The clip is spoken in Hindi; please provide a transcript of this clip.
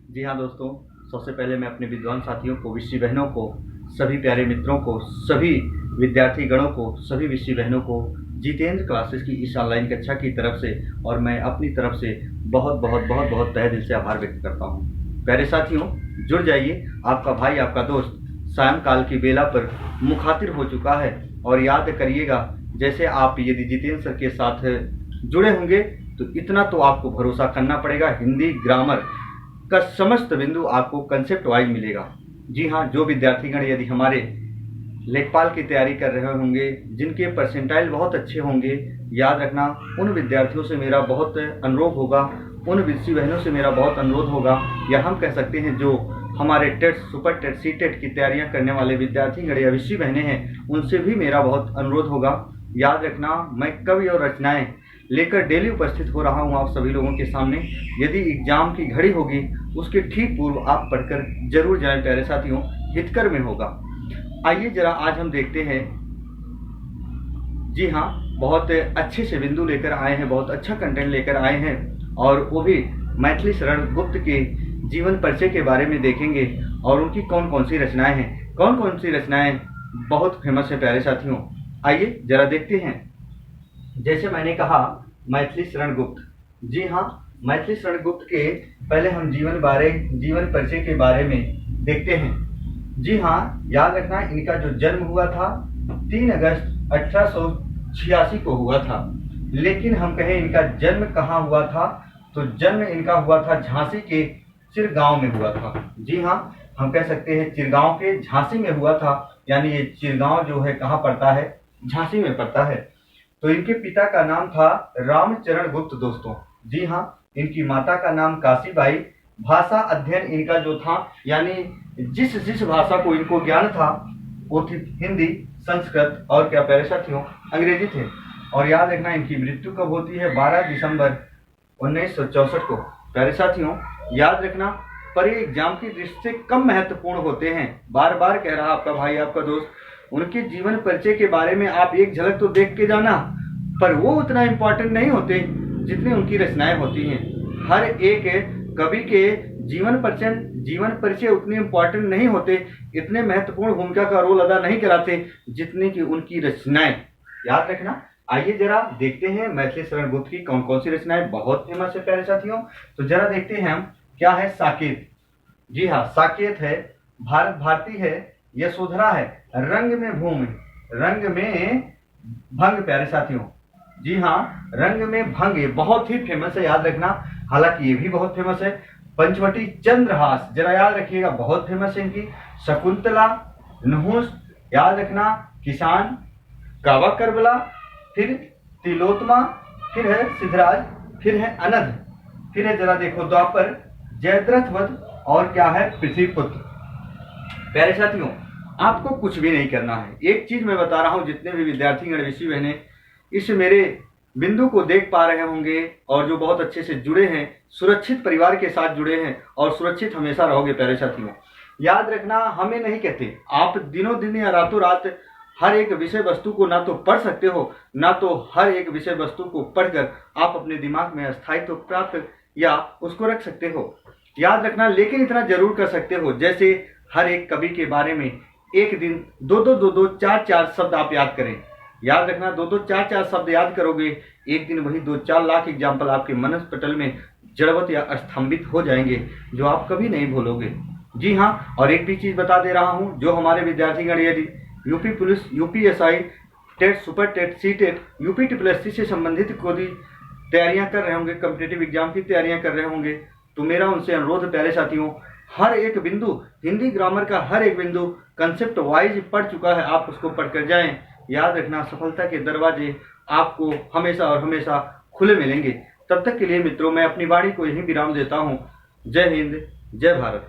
जी हाँ दोस्तों, सबसे पहले मैं अपने विद्वान साथियों को, विषी बहनों को, सभी प्यारे मित्रों को, सभी विद्यार्थी गणों को, सभी विषी बहनों को जितेंद्र क्लासेस की इस ऑनलाइन कक्षा की तरफ से और मैं अपनी तरफ से बहुत बहुत बहुत बहुत तहे दिल से आभार व्यक्त करता हूँ। प्यारे साथियों, जुड़ जाइए। आपका भाई, आपका दोस्त सायंकाल की बेला पर मुखातिब हो चुका है। और याद करिएगा, जैसे आप यदि जितेंद्र सर के साथ जुड़े होंगे तो इतना तो आपको भरोसा करना पड़ेगा, हिंदी ग्रामर का समस्त बिंदु आपको कंसेप्ट वाइज मिलेगा। जी हाँ, जो विद्यार्थीगण यदि हमारे लेखपाल की तैयारी कर रहे होंगे, जिनके परसेंटाइल बहुत अच्छे होंगे, याद रखना उन विद्यार्थियों से मेरा बहुत अनुरोध होगा, उन विषी बहनों से मेरा बहुत अनुरोध होगा, या हम कह सकते हैं जो हमारे TET, super TET, C TET की तैयारियां करने वाले विद्यार्थीगण या विषी बहनें हैं, उनसे भी मेरा बहुत अनुरोध होगा। याद रखना, मैं कवि और रचनाएं लेकर डेली उपस्थित हो रहा हूं आप सभी लोगों के सामने। यदि एग्जाम की घड़ी होगी, उसके ठीक पूर्व आप पढ़कर जरूर जाएं प्यारे साथियों, हितकर में होगा। आइए जरा आज हम देखते हैं। जी हाँ, बहुत अच्छे से बिंदु लेकर आए हैं, बहुत अच्छा कंटेंट लेकर आए हैं, और वो भी मैथिली शरण गुप्त के जीवन परिचय के बारे में देखेंगे और उनकी कौन कौन सी रचनाएं हैं, कौन कौन सी रचनाएं बहुत फेमस है प्यारे साथियों। आइए जरा देखते हैं। जैसे मैंने कहा, मैथिली शरण गुप्त। जी हाँ, मैथिली शरण गुप्त के पहले हम जीवन परिचय के बारे में देखते हैं। जी हाँ, याद रखना, इनका जो जन्म हुआ था 3 अगस्त 1886 को हुआ था। लेकिन हम कहें इनका जन्म कहाँ हुआ था, तो जन्म इनका हुआ था झांसी के चिरगांव में हुआ था। जी हाँ, हम कह सकते हैं चिरगांव के झांसी में हुआ था, यानी ये चिरगांव जो है कहाँ पड़ता है, झांसी में पड़ता है। तो इनके पिता का नाम था रामचरण गुप्त दोस्तों। जी हाँ, इनकी माता का नाम काशीबाई। भाषा अध्ययन इनका जो था, यानी जिस भाषा को इनको ज्ञान था, वो थी हिंदी, संस्कृत और क्या प्यारे साथियों, अंग्रेजी थे। और याद रखना, इनकी मृत्यु कब होती है, 12 दिसंबर 1964 को। प्यारे साथियों, याद रखना, पर ये एग्जाम की दृष्टि से कम महत्वपूर्ण होते हैं। बार बार कह रहा आपका भाई, आपका दोस्त, उनके जीवन परिचय के बारे में आप एक झलक तो देख के जाना, पर वो उतना इम्पोर्टेंट नहीं होते जितनी उनकी रचनाएं होती हैं। हर एक कवि के जीवन परिचय उतने इम्पोर्टेंट नहीं होते, इतने महत्वपूर्ण भूमिका का रोल अदा नहीं कराते जितनी कि उनकी रचनाएं। याद रखना। आइए जरा देखते हैं मैथिली शरण गुप्त की कौन कौन सी रचनाएं बहुत फेमस है प्यारे साथियों। तो जरा देखते हैं हम, क्या है साकेत। जी हाँ, साकेत है, भारत भारती है, यशोधरा है, रंग में भूमि, रंग में भंग प्यारे साथियों। जी हाँ, रंग में भंग ये बहुत ही फेमस है, याद रखना। हालांकि ये भी बहुत फेमस है। पंचवटी चंद्रहास, जरा याद रखिएगा, बहुत फेमस है इनकी। शकुंतला, नुहुस, याद रखना। किसान, कावा करबला, फिर तिलोत्तमा, फिर है सिद्धराज, फिर है अनध, फिर है जरा देखो द्वापर, जयद्रथ वध, और क्या है पृथ्वीपुत्र। प्यारे साथियों, आपको कुछ भी नहीं करना है। एक चीज मैं बता रहा हूं, जितने भी विद्यार्थी ऋषि बहने इस मेरे बिंदु को देख पा रहे होंगे और जो बहुत अच्छे से जुड़े हैं, सुरक्षित परिवार के साथ जुड़े हैं और सुरक्षित हमेशा रहोगे प्यारे साथियों। याद रखना, हमें नहीं कहते, आप दिनों दिन या रातों रात हर एक विषय वस्तु को ना तो पढ़ सकते हो, ना तो हर एक विषय वस्तु को पढ़कर आप अपने दिमाग में स्थायित्व प्राप्त या उसको रख सकते हो। याद रखना, लेकिन इतना जरूर कर सकते हो, जैसे हर एक कवि के बारे में एक दिन दो 4 शब्द आप याद करें। याद रखना, 2 4 शब्द याद करोगे, एक दिन वही 2-4 लाख एग्जाम्पल आपके मनस पटल में जड़वत या स्तंभित हो जाएंगे, जो आप कभी नहीं भूलोगे। जी हाँ, और एक भी चीज बता दे रहा हूं, जो हमारे विद्यार्थीगण यदि UP police, UPSI, TET, super TET, C TET, UP triple से संबंधित कोई तैयारियां कर रहे होंगे, कॉम्पिटेटिव एग्जाम की तैयारियां कर रहे होंगे, तो मेरा उनसे अनुरोध प्यारे साथियों, हर एक बिंदु, हिंदी ग्रामर का हर एक बिंदु कंसेप्ट वाइज पढ़ चुका है, आप उसको पढ़कर जाएं। याद रखना, सफलता के दरवाजे आपको हमेशा और हमेशा खुले मिलेंगे। तब तक के लिए मित्रों, मैं अपनी वाणी को यहीं विराम देता हूं। जय हिंद, जय भारत।